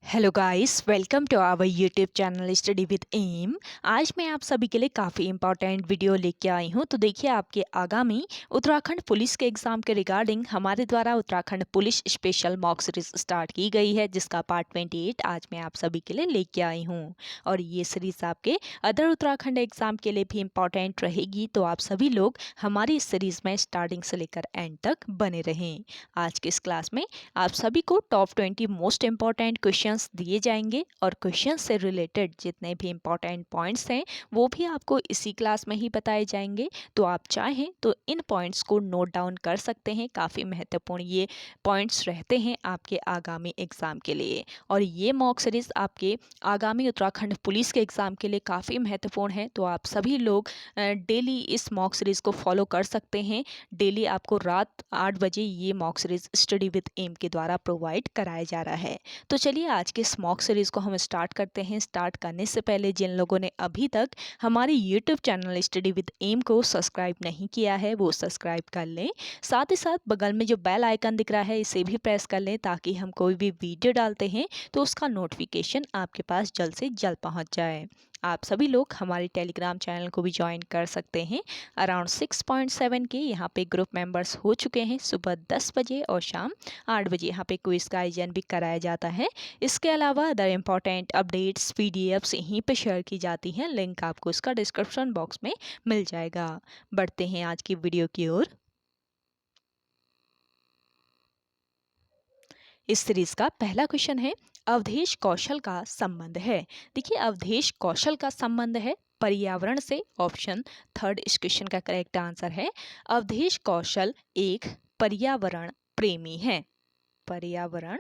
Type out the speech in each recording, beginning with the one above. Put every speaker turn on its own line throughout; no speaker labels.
Hello guys, welcome to our YouTube channel study with M. आज मैं आप सभी के लिए काफ़ी इंपॉर्टेंट वीडियो लेके आई हूँ। तो देखिए, आपके आगामी उत्तराखंड पुलिस के एग्ज़ाम के रिगार्डिंग हमारे द्वारा Uttarakhand police special mock series start की गई है, जिसका पार्ट 28 आज मैं आप सभी के लिए लेके आई हूँ। और ये सीरीज़ आपके अदर उत्तराखंड एग्ज़ाम के लिए भी इम्पॉर्टेंट रहेगी, तो आप सभी लोग हमारी इस सीरीज़ में स्टार्टिंग से लेकर एंड तक बने रहें। आज के इस क्लास में आप सभी को टॉप 20 मोस्ट इंपॉर्टेंट क्वेश्चंस दिए जाएंगे और क्वेश्चन से रिलेटेड जितने भी इंपॉर्टेंट पॉइंट्स हैं वो भी आपको इसी क्लास में ही बताए जाएंगे। तो आप चाहें तो इन पॉइंट्स को नोट डाउन कर सकते हैं। काफ़ी महत्वपूर्ण ये पॉइंट्स रहते हैं आपके आगामी एग्ज़ाम के लिए। और ये मॉक सीरीज़ आपके आगामी उत्तराखंड पुलिस के एग्ज़ाम के लिए काफ़ी महत्वपूर्ण है। तो आप सभी लोग डेली इस मॉक सीरीज़ को फॉलो कर सकते हैं। डेली आपको रात 8 बजे ये mock series study with M के द्वारा प्रोवाइड कराया जा रहा है। तो चलिए, आज के इस मॉक सीरीज़ को हम स्टार्ट करते हैं। स्टार्ट करने से पहले जिन लोगों ने अभी तक हमारे YouTube channel study with M को सब्सक्राइब नहीं किया है वो सब्सक्राइब कर लें। साथ ही साथ बगल में जो बेल आइकन दिख रहा है इसे भी प्रेस कर लें, ताकि हम कोई भी वीडियो डालते हैं तो उसका नोटिफिकेशन आपके पास जल्द से जल्द पहुंच जाए। आप सभी लोग हमारे टेलीग्राम चैनल को भी ज्वाइन कर सकते हैं। अराउंड 6.7 के यहाँ पे ग्रुप मेंबर्स हो चुके हैं। सुबह 10 बजे और शाम 8 बजे यहाँ पे क्विज का आयोजन भी कराया जाता है। इसके अलावा अदर इम्पॉर्टेंट अपडेट्स पीडीएफ्स यहीं पे शेयर की जाती हैं। लिंक आपको इसका डिस्क्रिप्शन बॉक्स में मिल जाएगा। बढ़ते हैं आज की वीडियो की ओर। इस सीरीज का पहला क्वेश्चन है, अवधेश कौशल का संबंध है। देखिए, अवधेश कौशल का संबंध है पर्यावरण से। ऑप्शन थर्ड इस क्वेश्चन का करेक्ट आंसर है। अवधेश कौशल एक पर्यावरण प्रेमी है। पर्यावरण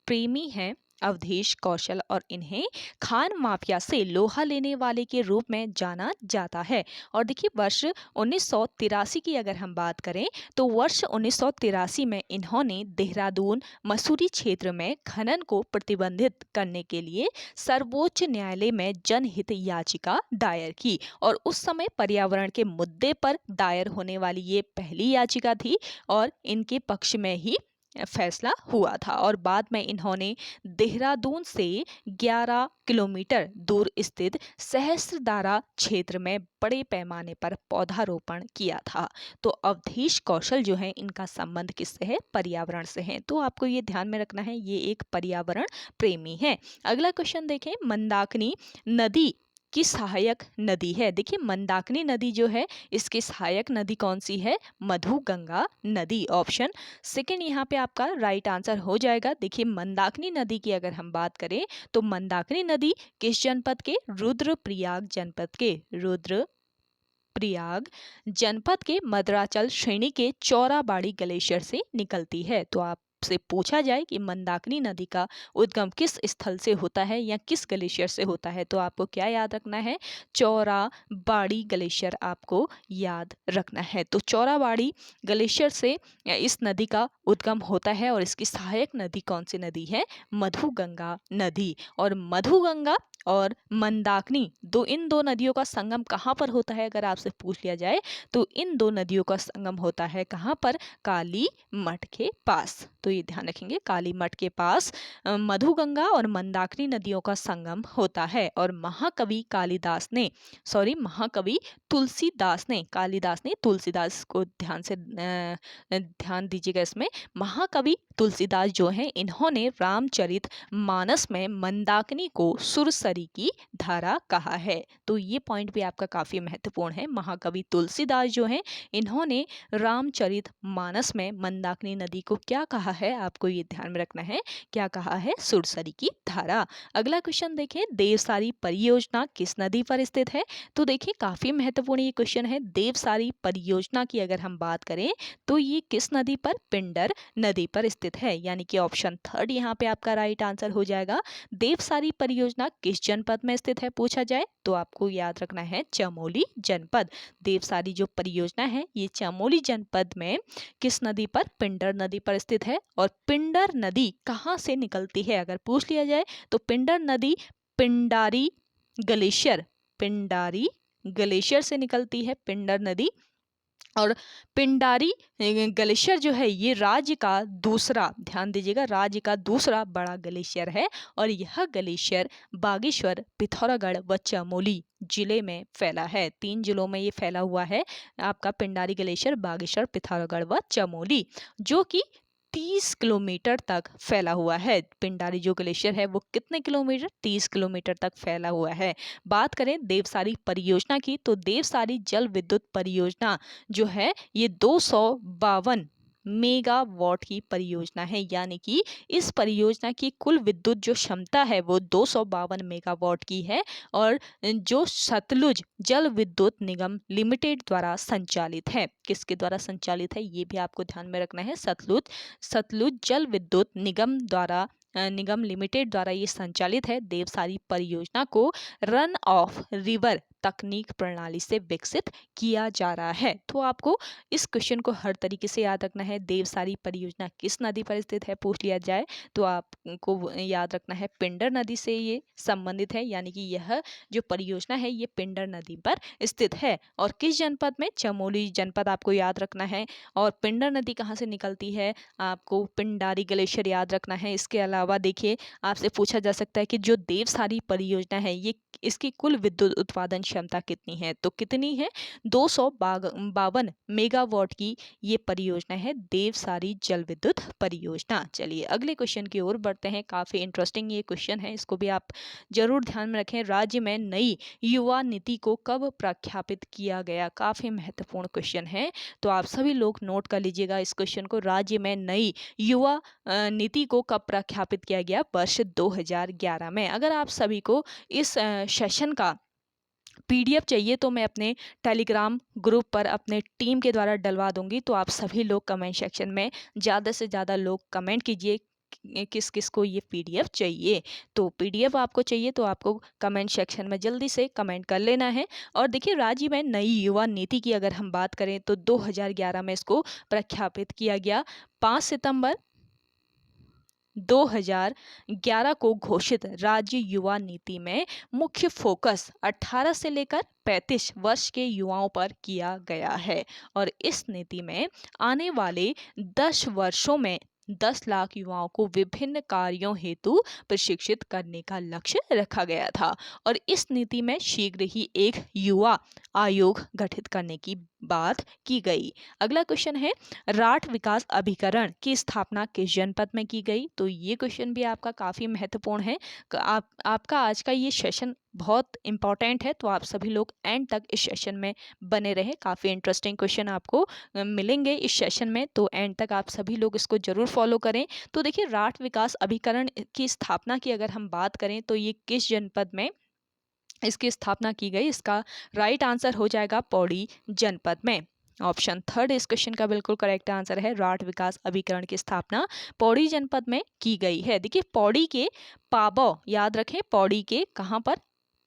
प्रेमी हैं अवधेश कौशल, और इन्हें खान माफिया से लोहा लेने वाले के रूप में जाना जाता है। और देखिए, वर्ष 1983 की अगर हम बात करें तो वर्ष 1983 में इन्होंने देहरादून मसूरी क्षेत्र में खनन को प्रतिबंधित करने के लिए सर्वोच्च न्यायालय में जनहित याचिका दायर की। और उस समय पर्यावरण के मुद्दे पर दायर होने वाली ये पहली याचिका थी और इनके पक्ष में ही फैसला हुआ था। और बाद में इन्होंने देहरादून से 11 किलोमीटर दूर स्थित सहस्त्रधारा क्षेत्र में बड़े पैमाने पर पौधारोपण किया था। तो अवधेश कौशल जो है, इनका संबंध किससे है? पर्यावरण से है। तो आपको ये ध्यान में रखना है, ये एक पर्यावरण प्रेमी है। अगला क्वेश्चन देखें, मंदाकिनी नदी की सहायक नदी है। देखिए, मंदाकिनी नदी जो है, इसकी सहायक नदी कौन सी है? मधुगंगा नदी। ऑप्शन सेकंड यहाँ पे आपका राइट आंसर हो जाएगा। देखिए, मंदाकिनी नदी की अगर हम बात करें तो मंदाकिनी नदी किस जनपद के? रुद्रप्रयाग जनपद के। रुद्रप्रयाग जनपद के मद्राचल श्रेणी के चौराबाड़ी ग्लेशियर से निकलती है। तो आपसे पूछा जाए कि मंदाकिनी नदी का उद्गम किस स्थल से होता है या किस ग्लेशियर से होता है, तो आपको क्या याद रखना है? चौराबाड़ी ग्लेशियर आपको याद रखना है। तो चौराबाड़ी ग्लेशियर से इस नदी का उद्गम होता है और इसकी सहायक नदी कौन सी नदी है? मधुगंगा नदी। और मधुगंगा और मंदाकिनी इन दो नदियों का संगम कहाँ पर होता है अगर आपसे पूछ लिया जाए, तो इन दो नदियों का संगम होता है कहाँ पर? काली मठ के पास। तो ये ध्यान रखेंगे, काली मठ के पास मधुगंगा और मंदाकिनी नदियों का संगम होता है। और महाकवि तुलसीदास ने, कालिदास ने तुलसीदास को ध्यान दीजिएगा इसमें। महाकवि तुलसीदास जो हैं, इन्होंने रामचरित मानस में मंदाकिनी को सुरसरी की धारा कहा है। तो ये पॉइंट भी आपका काफी महत्वपूर्ण है। महाकवि तुलसीदास जो हैं, इन्होंने रामचरित मानस में मंदाकिनी नदी को क्या कहा है? आपको ये ध्यान में रखना है, क्या कहा है? सुरसरी की धारा। अगला क्वेश्चन देखें, देवसारी परियोजना किस नदी पर स्थित है? तो देखिए, काफी महत्वपूर्ण ये क्वेश्चन है। देवसारी परियोजना की अगर हम बात करें तो ये किस नदी पर? पिंडर नदी पर स्थित है। यानी कि ऑप्शन थर्ड यहाँ पे आपका राइट आंसर हो जाएगा। देवसारी परियोजना किस जनपद में स्थित है पूछा जाए तो आपको याद रखना है चमोली जनपद। देवसारी जो परियोजना है ये चमोली जनपद में किस नदी पर? पिंडर नदी पर स्थित है। और पिंडर नदी कहाँ से निकलती है अगर पूछ लिया जाए तो पिंडर नदी ग्लेशियर पिंडारी ग्लेशियर से निकलती है पिंडर नदी। और पिंडारी ग्लेशियर जो है ये राज्य का दूसरा, ध्यान दीजिएगा, राज्य का दूसरा बड़ा ग्लेशियर है और यह ग्लेशियर बागेश्वर, पिथौरागढ़ व चमोली जिले में फैला है। 3 जिलों में ये फैला हुआ है आपका पिंडारी ग्लेशियर, बागेश्वर, पिथौरागढ़ व चमोली, जो कि 30 किलोमीटर तक फैला हुआ है। पिंडारी जो ग्लेशियर है वो कितने किलोमीटर, 30 किलोमीटर तक फैला हुआ है। बात करें देवसारी परियोजना की, तो देवसारी जल विद्युत परियोजना जो है ये 252 मेगावाट की परियोजना है, यानी कि इस परियोजना की कुल विद्युत जो क्षमता है वो 252 मेगावाट की है और जो सतलुज जल विद्युत निगम लिमिटेड द्वारा संचालित है। किसके द्वारा संचालित है ये भी आपको ध्यान में रखना है। सतलुज सतलुज जल विद्युत निगम द्वारा निगम लिमिटेड द्वारा ये संचालित है। देवसारी परियोजना को रन ऑफ रिवर तकनीक प्रणाली से विकसित किया जा रहा है। तो आपको इस क्वेश्चन को हर तरीके से याद रखना है। देवसारी परियोजना किस नदी पर स्थित है पूछ लिया जाए तो आपको याद रखना है पिंडर नदी से ये संबंधित है, यानी कि यह जो परियोजना है ये पिंडर नदी पर स्थित है। और किस जनपद में, चमोली जनपद आपको याद रखना है। और पिंडर नदी कहाँ से निकलती है, आपको पिंडारी ग्लेशियर याद रखना है। इसके अलावा देखिए आपसे पूछा जा सकता है कि जो देवसारी परियोजना है ये इसकी कुल विद्युत उत्पादन क्षमता कितनी है, तो कितनी है, 252 मेगावाट की ये परियोजना है देवसारी जल विद्युत परियोजना। चलिए अगले क्वेश्चन की ओर बढ़ते हैं। काफी इंटरेस्टिंग ये क्वेश्चन है, इसको भी आप जरूर ध्यान में रखें। राज्य में नई युवा नीति को कब प्रख्यापित किया गया, काफी महत्वपूर्ण क्वेश्चन है, तो आप सभी लोग नोट कर लीजिएगा इस क्वेश्चन को। राज्य में नई युवा नीति को कब प्रख्यापित किया गया, वर्ष 2011 में। अगर आप सभी को इस सेशन का पीडीएफ चाहिए तो मैं अपने टेलीग्राम ग्रुप पर अपने टीम के द्वारा डलवा दूंगी, तो आप सभी लोग कमेंट सेक्शन में ज़्यादा से ज़्यादा लोग कमेंट कीजिए किस किस को ये पीडीएफ चाहिए। तो पीडीएफ आपको चाहिए तो आपको कमेंट सेक्शन में जल्दी से कमेंट कर लेना है। और देखिए राज्य में नई युवा नीति की अगर हम बात करें तो 2011 में इसको प्रख्यापित किया गया। 5 सितंबर 2011 को घोषित राज्य युवा नीति में मुख्य फोकस 18 से लेकर 35 वर्ष के युवाओं पर किया गया है और इस नीति में आने वाले 10 वर्षों में 10 लाख युवाओं को विभिन्न कार्यों हेतु प्रशिक्षित करने का लक्ष्य रखा गया था और इस नीति में शीघ्र ही एक युवा आयोग गठित करने की बात की गई। अगला क्वेश्चन है राठ विकास अभिकरण की स्थापना किस जनपद में की गई, तो ये क्वेश्चन भी आपका काफी महत्वपूर्ण है। आपका आज का ये सेशन बहुत इंपॉर्टेंट है, तो आप सभी लोग एंड तक इस सेशन में बने रहे। काफी इंटरेस्टिंग क्वेश्चन आपको मिलेंगे इस सेशन में, तो एंड तक आप सभी लोग इसको जरूर फॉलो करें। तो देखिए राठ विकास अभिकरण की स्थापना की अगर हम बात करें तो ये किस जनपद में इसकी स्थापना की गई, इसका राइट आंसर हो जाएगा पौड़ी जनपद में। ऑप्शन थर्ड इस क्वेश्चन का बिल्कुल करेक्ट आंसर है। राठ विकास अभिकरण की स्थापना पौड़ी जनपद में की गई है। देखिए पौड़ी के पाबौ, याद रखें पौड़ी के कहां पर,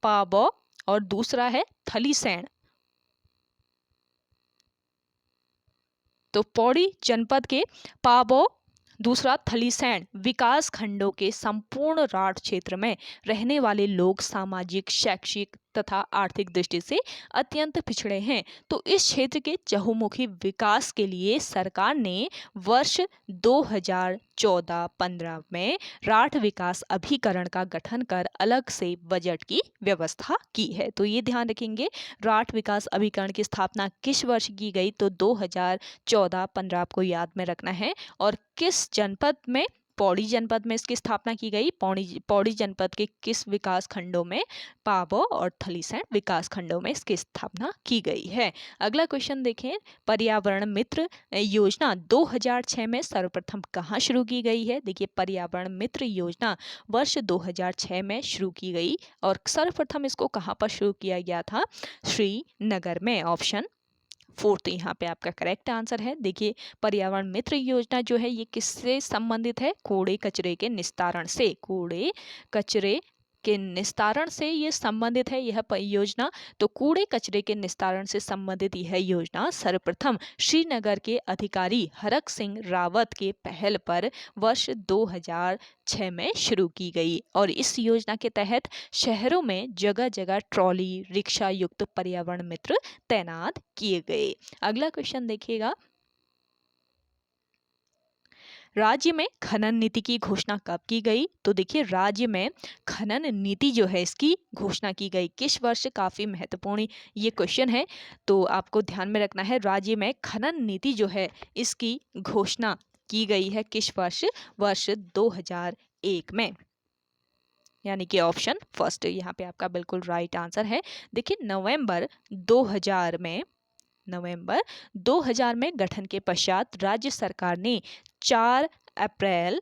पाबौ, और दूसरा है थलीसैंण। तो पौड़ी जनपद के पाबौ, दूसरा थलीसैंण विकास खंडों के संपूर्ण राठ क्षेत्र में रहने वाले लोग सामाजिक, शैक्षिक तथा आर्थिक दृष्टि से अत्यंत पिछड़े हैं। तो इस क्षेत्र के चहुमुखी विकास के लिए सरकार ने वर्ष 2014-15 में राठ विकास अभिकरण का गठन कर अलग से बजट की व्यवस्था की है। तो ये ध्यान रखेंगे राठ विकास अभिकरण की स्थापना किस वर्ष की गई, तो 2014-15 आपको याद में रखना है। और किस जनपद में, पौड़ी जनपद में इसकी स्थापना की गई। पौड़ी जनपद के किस विकास खंडों में, पाबौ और थलीसैंण विकास खंडों में इसकी स्थापना की गई है। अगला क्वेश्चन देखें, पर्यावरण मित्र योजना 2006 में सर्वप्रथम कहाँ शुरू की गई है। देखिए पर्यावरण मित्र योजना वर्ष 2006 में शुरू की गई और सर्वप्रथम इसको कहाँ पर शुरू किया गया था, श्रीनगर में। ऑप्शन फोर्थ यहाँ पे आपका करेक्ट आंसर है। देखिए पर्यावरण मित्र योजना जो है ये किससे संबंधित है, कूड़े कचरे के निस्तारण से। कूड़े कचरे के निस्तारण से ये संबंधित है यह परियोजना? तो कूड़े कचरे के निस्तारण से संबंधित यह योजना सर्वप्रथम श्रीनगर के अधिकारी हरक सिंह रावत के पहल पर वर्ष 2006 में शुरू की गई और इस योजना के तहत शहरों में जगह जगह ट्रॉली रिक्शा युक्त पर्यावरण मित्र तैनात किए गए। अगला क्वेश्चन देखिएगा, राज्य में खनन नीति की घोषणा कब की गई? तो देखिए, राज्य में खनन नीति जो है इसकी घोषणा की गई किस वर्ष? काफी महत्वपूर्ण ये क्वेश्चन है, तो आपको ध्यान में रखना है। राज्य में खनन नीति जो है इसकी घोषणा की गई है किस वर्ष? वर्ष 2001 में, यानी कि ऑप्शन फर्स्ट यहाँ पे आपका बिल्कुल राइट आंसर है। देखिए, नवंबर 2000 में गठन के पश्चात राज्य सरकार ने 4 अप्रैल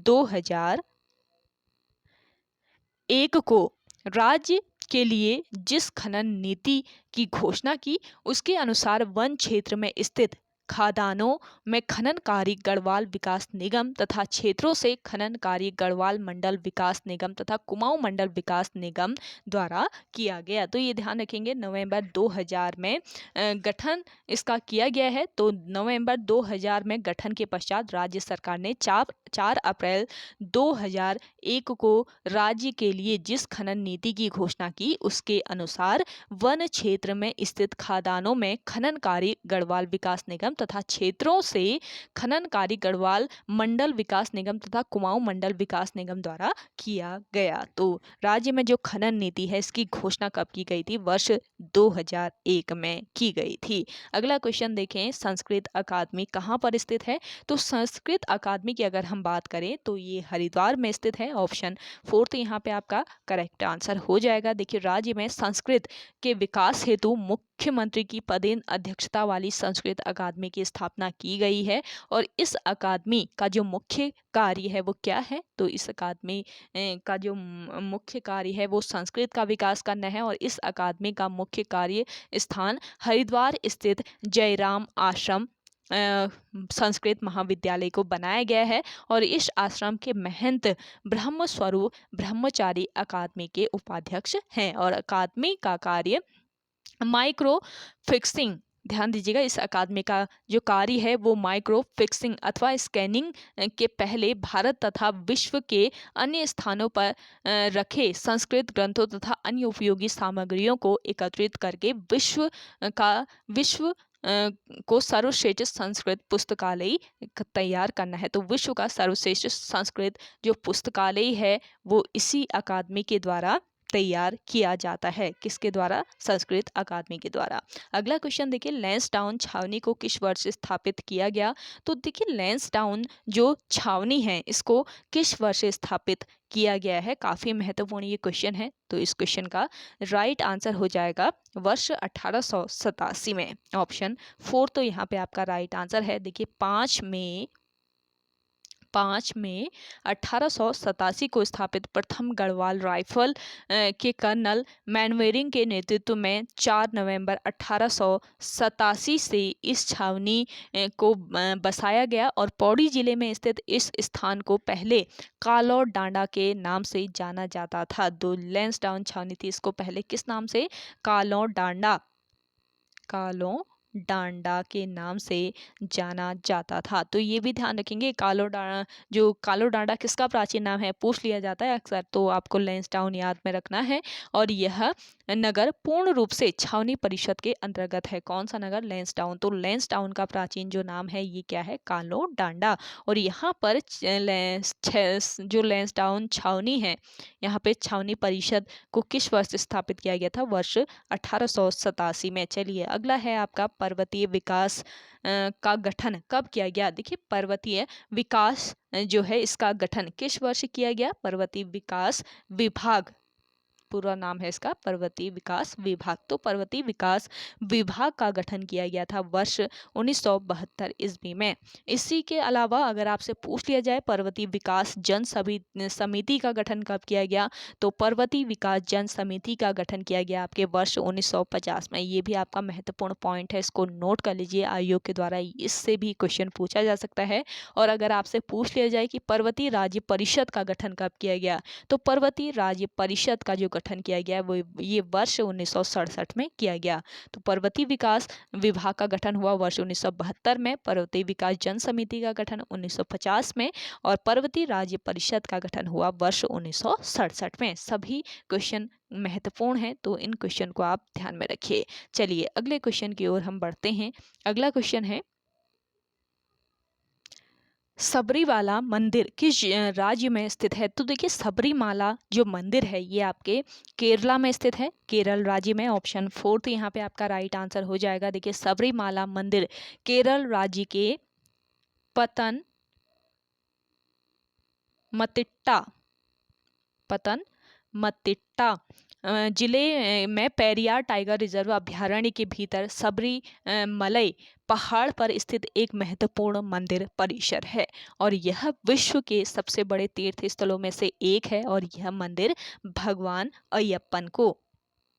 2001 को राज्य के लिए जिस खनन नीति की घोषणा की उसके अनुसार वन क्षेत्र में स्थित खदानों में खननकारी गढ़वाल विकास निगम तथा क्षेत्रों से खननकारी गढ़वाल मंडल विकास निगम तथा कुमाऊं मंडल विकास निगम द्वारा किया गया। तो ये ध्यान रखेंगे, नवंबर 2000 में गठन इसका किया गया है। तो नवंबर 2000 में गठन के पश्चात राज्य सरकार ने 4 अप्रैल 2001 को राज्य के लिए जिस खनन नीति की घोषणा की उसके अनुसार वन क्षेत्र में स्थित खदानों में खननकारी गढ़वाल विकास निगम तथा क्षेत्रों से खननकारी गढ़वाल मंडल विकास निगम तथा कुमाऊं मंडल विकास निगम द्वारा किया गया। तो राज्य में जो खनन नीति है इसकी घोषणा कब की गई थी? वर्ष 2001 में की गई थी। अगला क्वेश्चन देखें, संस्कृत अकादमी कहाँ पर स्थित है? तो संस्कृत अकादमी की अगर हम बात करें तो ये हरिद्वार में स्थित है। ऑप्शन फोर्थ यहाँ पे आपका करेक्ट आंसर हो जाएगा। देखिए, राज्य में संस्कृत के विकास हेतु मुख्यमंत्री की पदेन अध्यक्षता वाली संस्कृत अकादमी की स्थापना की गई है और इस अकादमी का जो मुख्य कार्य है वो क्या है? तो इस अकादमी का जो मुख्य कार्य है वो संस्कृत का विकास करना है और इस अकादमी का मुख्य कार्य स्थान हरिद्वार स्थित जयराम आश्रम संस्कृत महाविद्यालय को बनाया गया है और इस आश्रम के महंत ब्रह्मस्वरूप ब्रह्मचारी अकादमी के उपाध्यक्ष हैं और अकादमी का कार्य माइक्रो फिक्सिंग, ध्यान दीजिएगा, इस अकादमी का जो कार्य है वो माइक्रो फिक्सिंग अथवा स्कैनिंग के पहले भारत तथा विश्व के अन्य स्थानों पर रखे संस्कृत ग्रंथों तथा अन्य उपयोगी सामग्रियों को एकत्रित करके विश्व को सर्वश्रेष्ठ संस्कृत पुस्तकालय तैयार करना है। तो विश्व का सर्वश्रेष्ठ संस्कृत जो पुस्तकालय है वो इसी अकादमी के द्वारा तैयार किया जाता है। किसके द्वारा? संस्कृत अकादमी के द्वारा। अगला क्वेश्चन देखिए, लैंसडाउन छावनी को किस वर्ष स्थापित किया गया? तो देखिए, लैंसडाउन जो छावनी है इसको किस वर्ष स्थापित किया गया है? काफी महत्वपूर्ण ये क्वेश्चन है। तो इस क्वेश्चन का राइट आंसर हो जाएगा वर्ष 1887 में। ऑप्शन 4 तो यहाँ पे आपका राइट आंसर है। देखिए, 5 मई 1887 को स्थापित प्रथम गढ़वाल राइफल के कर्नल मैनवेरिंग के नेतृत्व में 4 नवंबर 1887 से इस छावनी को बसाया गया और पौड़ी जिले में स्थित इस स्थान को पहले कालौर डांडा के नाम से जाना जाता था। दो लैंसडाउन छावनी थी, इसको पहले किस नाम से? कालौर डांडा के नाम से जाना जाता था। तो ये भी ध्यान रखेंगे, कालो डांडा किसका प्राचीन नाम है पूछ लिया जाता है अक्सर, तो आपको लैंसडाउन याद में रखना है। और यह नगर पूर्ण रूप से छावनी परिषद के अंतर्गत है। कौन सा नगर? लैंसडाउन। तो लैंसडाउन का प्राचीन जो नाम है ये क्या है? कालो डांडा। और यहाँ पर जो लैंसडाउन छावनी है यहाँ पे छावनी परिषद को किस वर्ष स्थापित किया गया था? वर्ष 1887 में। चलिए, अगला है आपका पर्वतीय विकास का गठन कब किया गया? देखिए, पर्वतीय विकास जो है इसका गठन किस वर्ष किया गया? पर्वतीय विकास विभाग पूरा नाम है इसका पर्वतीय विकास विभाग। तो पर्वतीय विकास विभाग का गठन किया गया था वर्ष 1972 ईस्वी में। इसी के अलावा अगर आपसे पूछ लिया जाए पर्वतीय विकास जन समिति का गठन कब किया गया, तो पर्वतीय विकास जन समिति का गठन किया गया आपके वर्ष 1950 में। ये भी आपका महत्वपूर्ण पॉइंट है, इसको नोट कर लीजिए, आयोग के द्वारा इससे भी क्वेश्चन पूछा जा सकता है। और अगर आपसे पूछ लिया जाए कि पर्वतीय राज्य परिषद का गठन कब किया गया, तो पर्वतीय राज्य परिषद का जो गठन किया गया वो ये वर्ष 1967 में किया गया। तो पर्वतीय विकास विभाग का गठन हुआ वर्ष 1972 में, पर्वतीय विकास जन समिति का गठन 1950 में और पर्वतीय राज्य परिषद का गठन हुआ वर्ष 1967 में। सभी क्वेश्चन महत्वपूर्ण हैं, तो इन क्वेश्चन को आप ध्यान में रखिए। चलिए अगले क्वेश्चन की ओर हम बढ़ते हैं। अगला क्वेश्चन है, सबरीमाला मंदिर किस राज्य में स्थित है? तो देखिए सबरीमाला जो मंदिर है ये आपके केरला में स्थित है, केरल राज्य में। ऑप्शन 4 यहाँ पे आपका राइट आंसर हो जाएगा। देखिए सबरीमाला मंदिर केरल राज्य के पतन मतिट्टा जिले में पेरियार टाइगर रिजर्व अभ्यारण्य के भीतर सबरी मलई पहाड़ पर स्थित एक महत्वपूर्ण मंदिर परिसर है और यह विश्व के सबसे बड़े तीर्थ स्थलों में से एक है और यह मंदिर भगवान अयप्पन को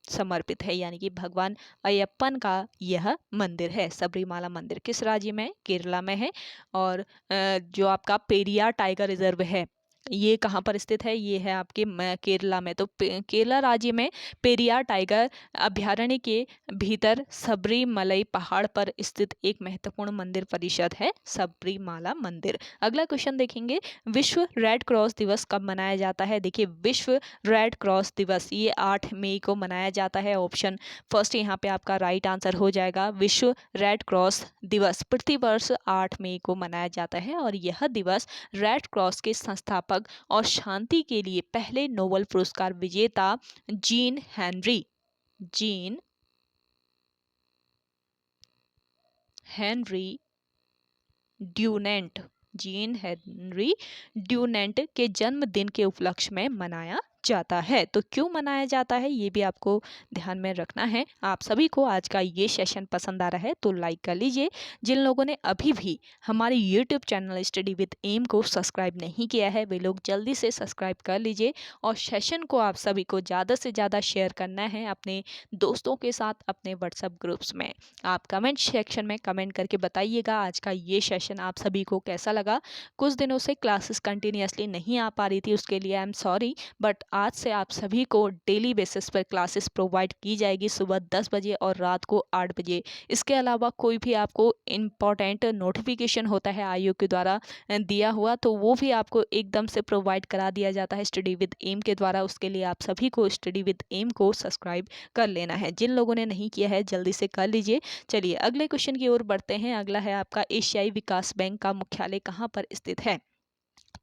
समर्पित है, यानी कि भगवान अयप्पन का यह मंदिर है। सबरीमाला मंदिर किस राज्य में? केरला में है। और जो आपका पेरियार टाइगर रिजर्व है ये कहाँ पर स्थित है? ये है आपके केरला में। तो केरला राज्य में पेरियार टाइगर अभ्यारण्य के भीतर सबरीमलई पहाड़ पर स्थित एक महत्वपूर्ण मंदिर परिषद है सबरीमाला मंदिर। अगला क्वेश्चन देखेंगे, विश्व रेड क्रॉस दिवस कब मनाया जाता है? देखिए विश्व रेड क्रॉस दिवस ये 8 मई को मनाया जाता है। ऑप्शन फर्स्ट यहाँ पे आपका राइट आंसर हो जाएगा। विश्व रेड क्रॉस दिवस प्रतिवर्ष 8 मई को मनाया जाता है और यह दिवस रेड क्रॉस के संस्थापक और शांति के लिए पहले नोबेल पुरस्कार विजेता जीन हेनरी ड्यूनेंट के जन्मदिन के उपलक्ष्य में मनाया जाता है। तो क्यों मनाया जाता है ये भी आपको ध्यान में रखना है। आप सभी को आज का ये सेशन पसंद आ रहा है तो लाइक कर लीजिए। जिन लोगों ने अभी भी हमारे YouTube channel study with M को सब्सक्राइब नहीं किया है वे लोग जल्दी से सब्सक्राइब कर लीजिए और सेशन को आप सभी को ज़्यादा से ज़्यादा शेयर करना है अपने दोस्तों के साथ, अपने व्हाट्सएप ग्रुप्स में। आप कमेंट सेक्शन में कमेंट करके बताइएगा आज का ये सेशन आप सभी को कैसा लगा। कुछ दिनों से क्लासेस कंटिन्यूसली नहीं आ पा रही थी, उसके लिए आई एम सॉरी, बट आज से आप सभी को डेली बेसिस पर क्लासेस प्रोवाइड की जाएगी सुबह 10 बजे और रात को 8 बजे। इसके अलावा कोई भी आपको इम्पॉर्टेंट नोटिफिकेशन होता है आयोग के द्वारा दिया हुआ तो वो भी आपको एकदम से प्रोवाइड करा दिया जाता है स्टडी विद एम के द्वारा। उसके लिए आप सभी को स्टडी विद एम को सब्सक्राइब कर लेना है। जिन लोगों ने नहीं किया है जल्दी से कर लीजिए। चलिए अगले क्वेश्चन की ओर बढ़ते हैं। अगला है आपका एशियाई विकास बैंक का मुख्यालय कहाँ पर स्थित है?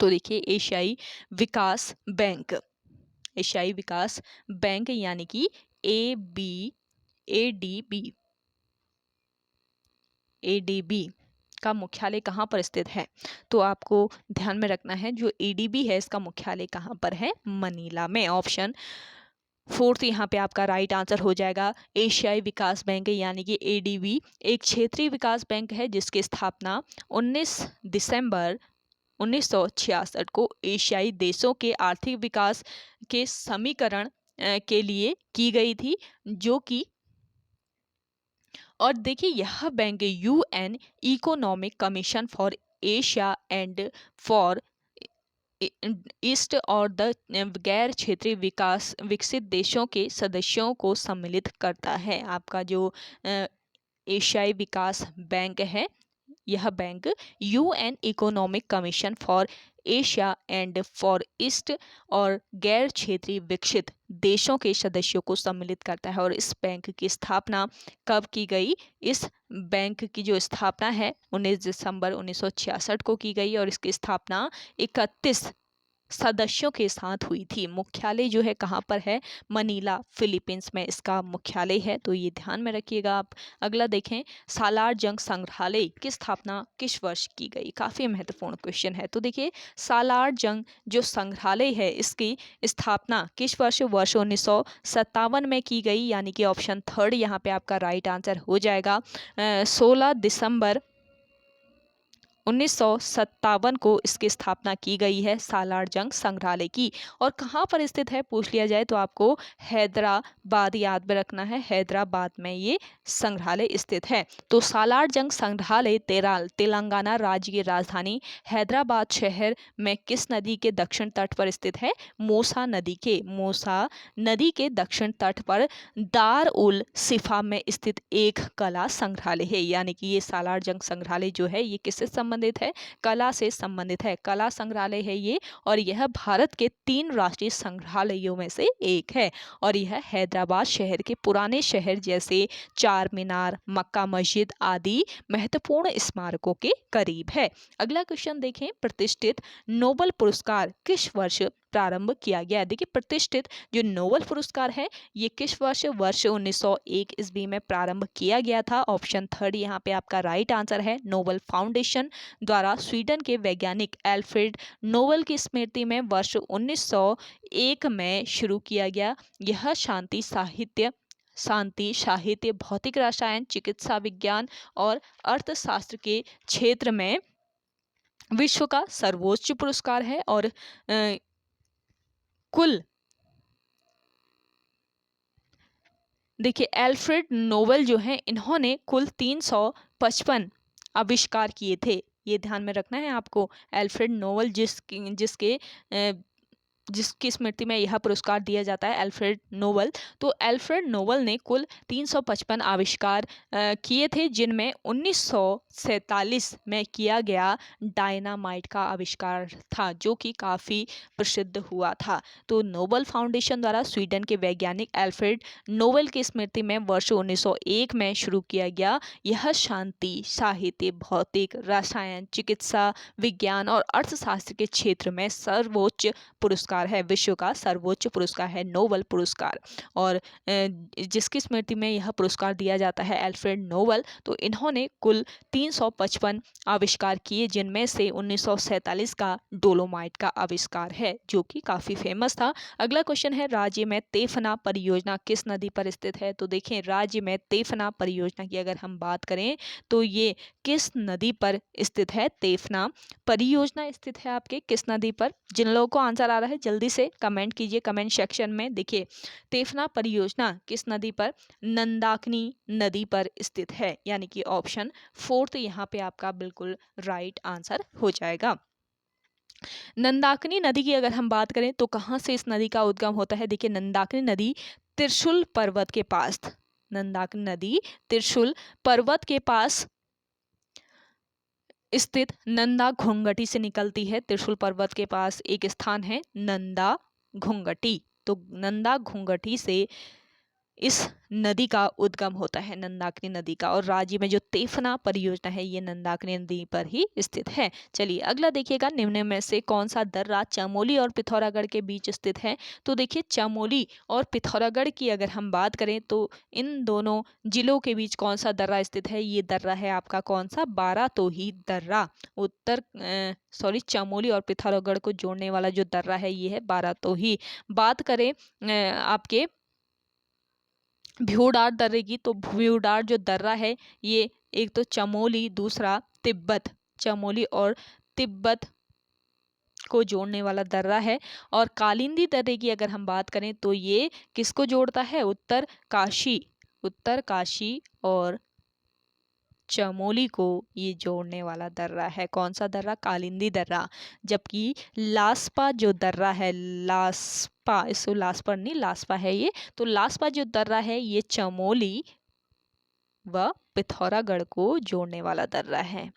तो देखिए एशियाई विकास बैंक यानी कि एडीबी का मुख्यालय कहाँ पर स्थित है? तो आपको ध्यान में रखना है जो एडीबी है इसका मुख्यालय कहाँ पर है? मनीला में। ऑप्शन 4 यहाँ पे आपका राइट आंसर हो जाएगा। एशियाई विकास बैंक यानी कि एडीबी एक क्षेत्रीय विकास बैंक है जिसकी स्थापना 19 दिसंबर 1966 को एशियाई देशों के आर्थिक विकास के समीकरण के लिए की गई थी जो कि और देखिए यह bank UN economic commission for Asia and for east और द गैर क्षेत्रीय विकसित देशों के सदस्यों को सम्मिलित करता है। आपका जो एशियाई विकास बैंक है यह bank UN economic commission for Asia and for east और गैर क्षेत्रीय विकसित देशों के सदस्यों को सम्मिलित करता है। और इस बैंक की स्थापना कब की गई? इस बैंक की जो स्थापना है 19 दिसंबर 1966 को की गई और इसकी स्थापना 31 सदस्यों के साथ हुई थी। मुख्यालय जो है कहाँ पर है, मनीला फिलीपींस में इसका मुख्यालय है, तो ये ध्यान में रखिएगा आप। अगला देखें, सालार जंग संग्रहालय की स्थापना किस वर्ष की गई? काफ़ी महत्वपूर्ण क्वेश्चन है। तो देखिए, सालार जंग जो संग्रहालय है इसकी स्थापना किस वर्ष? वर्ष 1957 में की गई, यानी कि ऑप्शन थर्ड यहाँ पे आपका राइट आंसर हो जाएगा। 16 दिसंबर 1957 को इसकी स्थापना की गई है, सालार जंग संग्रहालय की। और कहाँ पर स्थित है पूछ लिया जाए तो आपको हैदराबाद याद में रखना है, हैदराबाद में ये संग्रहालय स्थित है। तो सालार जंग संग्रहालय तेलंगाना राज्य की राजधानी हैदराबाद शहर में किस नदी के दक्षिण तट पर स्थित है? मूसा नदी के दक्षिण तट पर दार उल सिफा में स्थित एक कला संग्रहालय है। यानी कि ये सालार जंग संग्रहालय जो है ये किससे संबंधित है? कला से संबंधित है, कला संग्रहालय है ये। और यह भारत के 3 राष्ट्रीय संग्रहालयों में से एक है। और यह हैदराबाद शहर के पुराने शहर जैसे चार मीनार, मक्का मस्जिद आदि महत्वपूर्ण स्मारकों के करीब है। अगला क्वेश्चन देखें, प्रतिष्ठित नोबेल पुरस्कार किस वर्ष प्रारंभ किया गया? देखिए, प्रतिष्ठित जो नोबेल पुरस्कार है ये किस वर्ष? वर्ष 1901 ईस्वी में प्रारंभ किया गया था। ऑप्शन थर्ड यहाँ पे आपका राइट आंसर है। नोबेल फाउंडेशन द्वारा स्वीडन के वैज्ञानिक एल्फ्रेड नोबेल की स्मृति में वर्ष 1901 में शुरू किया गया। यह शांति, साहित्य, भौतिक रसायन, चिकित्सा विज्ञान और अर्थशास्त्र के क्षेत्र में विश्व का सर्वोच्च पुरस्कार है। और कुल देखिए, एल्फ्रेड नोबेल जो है इन्होंने कुल 355 आविष्कार किए थे। ये ध्यान में रखना है आपको। एल्फ्रेड नोबेल जिसकी स्मृति में यह पुरस्कार दिया जाता है, एल्फ्रेड नोबेल। तो एल्फ्रेड नोबेल ने कुल 355 आविष्कार किए थे, जिनमें 1947 में किया गया डायनामाइट का आविष्कार था, जो कि काफ़ी प्रसिद्ध हुआ था। तो नोबेल फाउंडेशन द्वारा स्वीडन के वैज्ञानिक एल्फ्रेड नोबेल की स्मृति में वर्ष 1901 में शुरू किया गया यह शांति, साहित्य, भौतिक रसायन, चिकित्सा विज्ञान और अर्थशास्त्र के क्षेत्र में सर्वोच्च पुरस्कार है। विश्व का सर्वोच्च पुरस्कार है नोबेल पुरस्कार। और जिसकी स्मृति में यह पुरस्कार दिया जाता है एल्फ्रेड नोबेल, तो इन्होंने कुल 355 आविष्कार किए, जिनमें से 1947 का डोलोमाइट का आविष्कार है, जो कि काफ़ी फेमस था। अगला क्वेश्चन है, राज्य में तेफना परियोजना किस नदी पर स्थित है? तो देखें, राज्य में तेफना परियोजना की अगर हम बात करें तो ये किस नदी पर स्थित है? तेफना परियोजना स्थित है आपके किस नदी पर? जिन लोगों को आंसर आ रहा है जल्दी से कमेंट कीजिए कमेंट सेक्शन में। देखिए, तेफना परियोजना किस नदी पर? नंदाकिनी नदी पर स्थित है, यानी कि ऑप्शन फोर्थ यहाँ पे आपका बिल्कुल राइट आंसर हो जाएगा। नंदाकिनी नदी की अगर हम बात करें तो कहाँ से इस नदी का उद्गम होता है? देखिए, नंदाकिनी नदी त्रिशूल पर्वत के पास, नंदाकिनी नदी त्रिशूल पर्वत के पास स्थित नंदा घुंगटी से निकलती है। त्रिशूल पर्वत के पास एक स्थान है नंदा घुंगटी, तो नंदा घुंगटी से इस नदी का उद्गम होता है, नंदाकिनी नदी का। और राज्य में जो तेफना परियोजना है ये नंदाकिनी नदी पर ही स्थित है। चलिए अगला देखिएगा, निम्न में से कौन सा दर्रा चमोली और पिथौरागढ़ के बीच स्थित है? तो देखिए, चमोली और पिथौरागढ़ की अगर हम बात करें तो इन दोनों जिलों के बीच कौन सा दर्रा स्थित है? ये दर्रा है आपका कौन सा? बारातोही दर्रा। चमोली और पिथौरागढ़ को जोड़ने वाला जो दर्रा है ये है बारातोही। बात करें आपके भ्यूडार दर्रे की, तो भ्यूडार जो दर्रा है ये एक तो चमोली, दूसरा तिब्बत, चमोली और तिब्बत को जोड़ने वाला दर्रा है। और कालिंदी दर्रे की अगर हम बात करें तो ये किसको जोड़ता है? उत्तर काशी और चमोली को ये जोड़ने वाला दर्रा है। कौन सा दर्रा? कालिंदी दर्रा। जबकि लास्पा जो दर्रा है, लास्पा है ये, तो लास्पा जो दर्रा है ये चमोली व पिथौरागढ़ को जोड़ने वाला दर्रा है।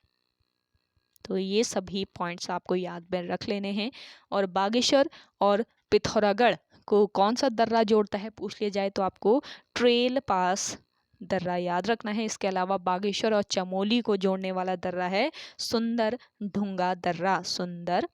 तो ये सभी पॉइंट्स आपको याद में रख लेने हैं। और बागेश्वर और पिथौरागढ़ को कौन सा दर्रा जोड़ता है पूछ लिया जाए तो आपको ट्रेल पास दर्रा याद रखना है। इसके अलावा बागेश्वर और चमोली को जोड़ने वाला दर्रा है सुंदर ढुंगा दर्रा, सुंदर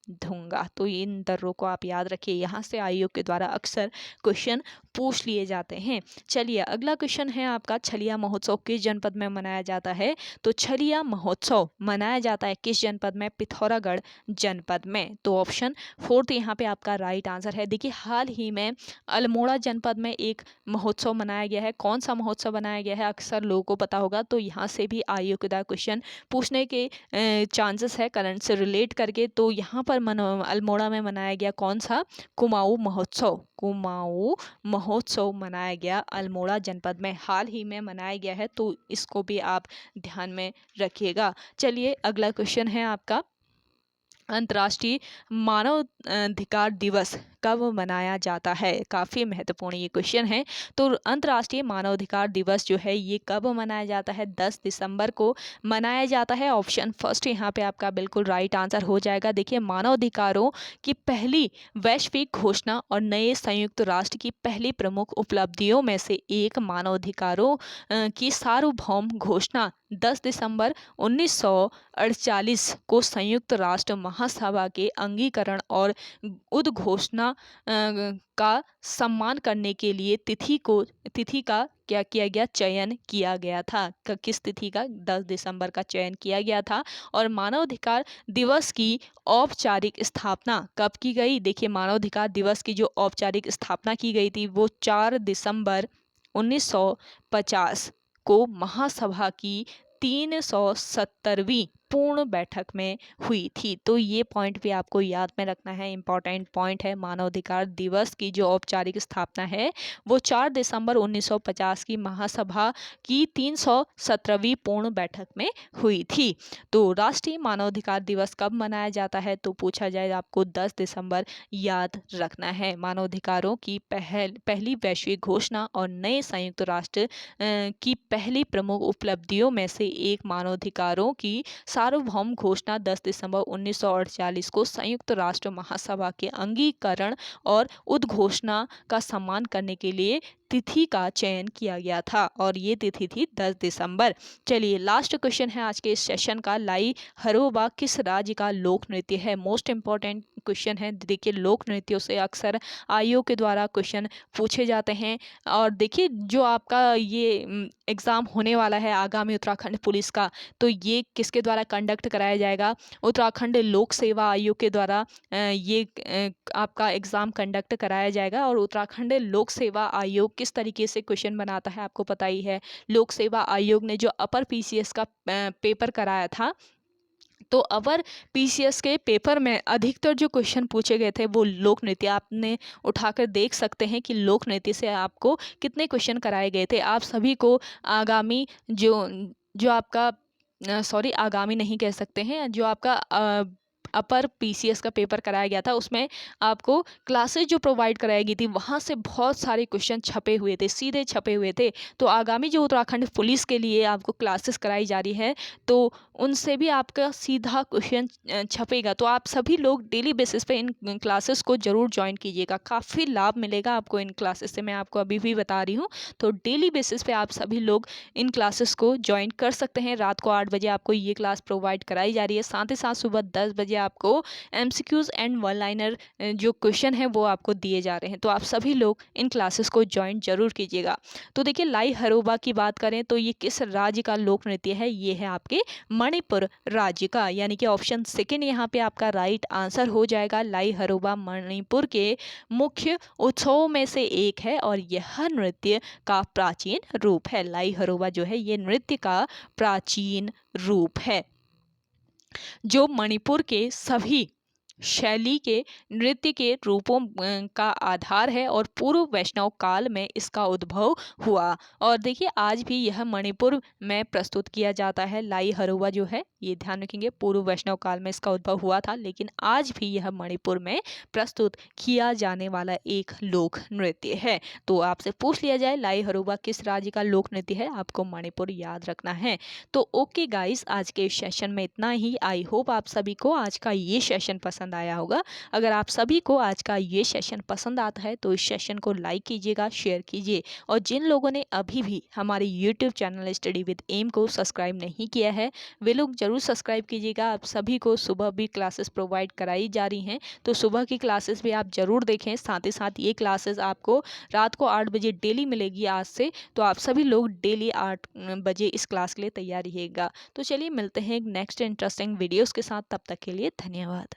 दूंगा। तो इन दर्रों को आप याद रखिए, यहाँ से आयोग के द्वारा अक्सर क्वेश्चन पूछ लिए जाते हैं। चलिए अगला क्वेश्चन है आपका, छलिया महोत्सव किस जनपद में मनाया जाता है? तो छलिया महोत्सव मनाया जाता है किस जनपद में? पिथौरागढ़ जनपद में। तो ऑप्शन 4 यहाँ पे आपका राइट आंसर है। देखिए हाल ही में अल्मोड़ा जनपद में एक महोत्सव मनाया गया है। कौन सा महोत्सव मनाया गया है अक्सर लोगों को पता होगा, तो यहाँ से भी आयोग के द्वारा क्वेश्चन पूछने के चांसेस है करंट से रिलेट करके। तो यहाँ पर अल्मोड़ा में मनाया गया कौन सा? कुमाऊं महोत्सव। कुमाऊं महोत्सव मनाया गया अल्मोड़ा जनपद में, हाल ही में मनाया गया है। तो इसको भी आप ध्यान में रखिएगा। चलिए अगला क्वेश्चन है आपका, अंतर्राष्ट्रीय मानव अधिकार दिवस कब मनाया जाता है? काफ़ी महत्वपूर्ण ये क्वेश्चन है। तो अंतर्राष्ट्रीय मानवाधिकार दिवस जो है ये कब मनाया जाता है? 10 दिसंबर को मनाया जाता है। ऑप्शन फर्स्ट यहाँ पे आपका बिल्कुल राइट आंसर हो जाएगा। देखिए मानवाधिकारों की पहली वैश्विक घोषणा और नए संयुक्त राष्ट्र की पहली प्रमुख उपलब्धियों में से एक मानवाधिकारों की सार्वभौम घोषणा 10 दिसंबर 1948 को संयुक्त राष्ट्र महासभा के अंगीकरण और उद्घोषणा का सम्मान करने के लिए तिथि का क्या किया गया? चयन किया गया था। किस तिथि का? 10 दिसंबर का चयन किया गया था। और मानवाधिकार दिवस की औपचारिक स्थापना कब की गई? देखिए मानवाधिकार दिवस की जो औपचारिक स्थापना की गई थी वो 4 दिसंबर 1950 को महासभा की 370वीं पूर्ण बैठक में हुई थी। तो ये पॉइंट भी आपको याद में रखना है, इंपॉर्टेंट पॉइंट है। मानवाधिकार दिवस की जो औपचारिक स्थापना है वो 4 दिसंबर 1950 की महासभा की 317वीं पूर्ण बैठक में हुई थी। तो राष्ट्रीय मानवाधिकार दिवस कब मनाया जाता है? तो पूछा जाए आपको 10 दिसंबर याद रखना है। मानवाधिकारों की पहली वैश्विक घोषणा और नए संयुक्त राष्ट्र की पहली प्रमुख उपलब्धियों में से एक मानवाधिकारों की सार्वभौम घोषणा 10 दिसंबर 1948 को संयुक्त राष्ट्र महासभा के अंगीकरण और उद्घोषणा का सम्मान करने के लिए तिथि का चयन किया गया था और ये तिथि थी 10 दिसंबर। चलिए लास्ट क्वेश्चन है आज के इस सेशन का, लाई हरोबा किस राज्य का लोक नृत्य है? मोस्ट इंपॉर्टेंट क्वेश्चन है। देखिए लोक नृत्यों से अक्सर आयोग के द्वारा क्वेश्चन पूछे जाते हैं। और देखिए जो आपका ये एग्ज़ाम होने वाला है आगामी उत्तराखंड पुलिस का, तो ये किसके द्वारा कंडक्ट कराया जाएगा? उत्तराखंड लोक सेवा आयोग के द्वारा आपका एग्ज़ाम कंडक्ट कराया जाएगा। और उत्तराखंड लोक सेवा आयोग किस तरीके से क्वेश्चन बनाता है आपको पता ही है। लोक सेवा आयोग ने जो अपर पीसीएस का पेपर कराया था, तो अवर पीसीएस के पेपर में अधिकतर जो क्वेश्चन पूछे गए थे वो लोक नृत्य, आपने उठाकर देख सकते हैं कि लोक नृत्य से आपको कितने क्वेश्चन कराए गए थे। आप सभी को आगामी जो आपका सॉरी आगामी नहीं कह सकते हैं, जो आपका अपर पीसीएस का पेपर कराया गया था उसमें आपको क्लासेस जो प्रोवाइड कराई गई थी वहाँ से बहुत सारे क्वेश्चन छपे हुए थे, सीधे छपे हुए थे। तो आगामी जो उत्तराखंड पुलिस के लिए आपको क्लासेस कराई जा रही है तो उनसे भी आपका सीधा क्वेश्चन छपेगा। तो आप सभी लोग डेली बेसिस पे इन क्लासेस को ज़रूर ज्वाइन कीजिएगा, काफ़ी लाभ मिलेगा आपको इन क्लासेस से, मैं आपको अभी भी बता रही हूँ। तो डेली बेसिस पे आप सभी लोग इन क्लासेस को ज्वाइन कर सकते हैं। रात को 8 बजे आपको ये क्लास प्रोवाइड कराई जा रही है, साथ ही साथ सुबह 10 बजे आपको एमसीक्यूज एंड वन लाइनर जो क्वेश्चन है वो आपको दिए जा रहे हैं। तो आप सभी लोग इन क्लासेस को ज्वाइन जरूर कीजिएगा। तो देखिए लाई हरोबा की बात करें तो ये किस राज्य का लोक नृत्य है? ये है आपके मणिपुर राज्य का, यानी कि ऑप्शन सेकेंड यहाँ पे आपका राइट आंसर हो जाएगा। लाई हरोबा मणिपुर के मुख्य उत्सवों में से एक है और यह नृत्य का प्राचीन रूप है। लाई हरोबा जो है ये नृत्य का प्राचीन रूप है जो मणिपुर के सभी शैली के नृत्य के रूपों का आधार है और पूर्व वैष्णव काल में इसका उद्भव हुआ। और देखिए आज भी यह मणिपुर में प्रस्तुत किया जाता है। लाई हरोबा जो है ये ध्यान रखेंगे पूर्व वैष्णव काल में इसका उद्भव हुआ था, लेकिन आज भी यह मणिपुर में प्रस्तुत किया जाने वाला एक लोक नृत्य है। तो आपसे पूछ लिया जाए लाई हरोबा किस राज्य का लोक नृत्य है, आपको मणिपुर याद रखना है। तो ओके गाइस, आज के सेशन में इतना ही। आई होप आप सभी को आज का ये सेशन पसंद पसंद आया होगा। अगर आप सभी को आज का ये सेशन पसंद आता है तो इस सेशन को लाइक कीजिएगा, शेयर कीजिए और जिन लोगों ने अभी भी हमारे YouTube channel study with M को सब्सक्राइब नहीं किया है वे लोग जरूर सब्सक्राइब कीजिएगा। आप सभी को सुबह भी क्लासेस प्रोवाइड कराई जा रही हैं तो सुबह की क्लासेस भी आप जरूर देखें। साथ ही साथ ये क्लासेस आपको रात को 8 बजे डेली मिलेगी आज से, तो आप सभी लोग डेली 8 बजे इस क्लास के लिए तैयार रहिएगा। तो चलिए मिलते हैं एक नेक्स्ट इंटरेस्टिंग वीडियोस के साथ, तब तक के लिए धन्यवाद।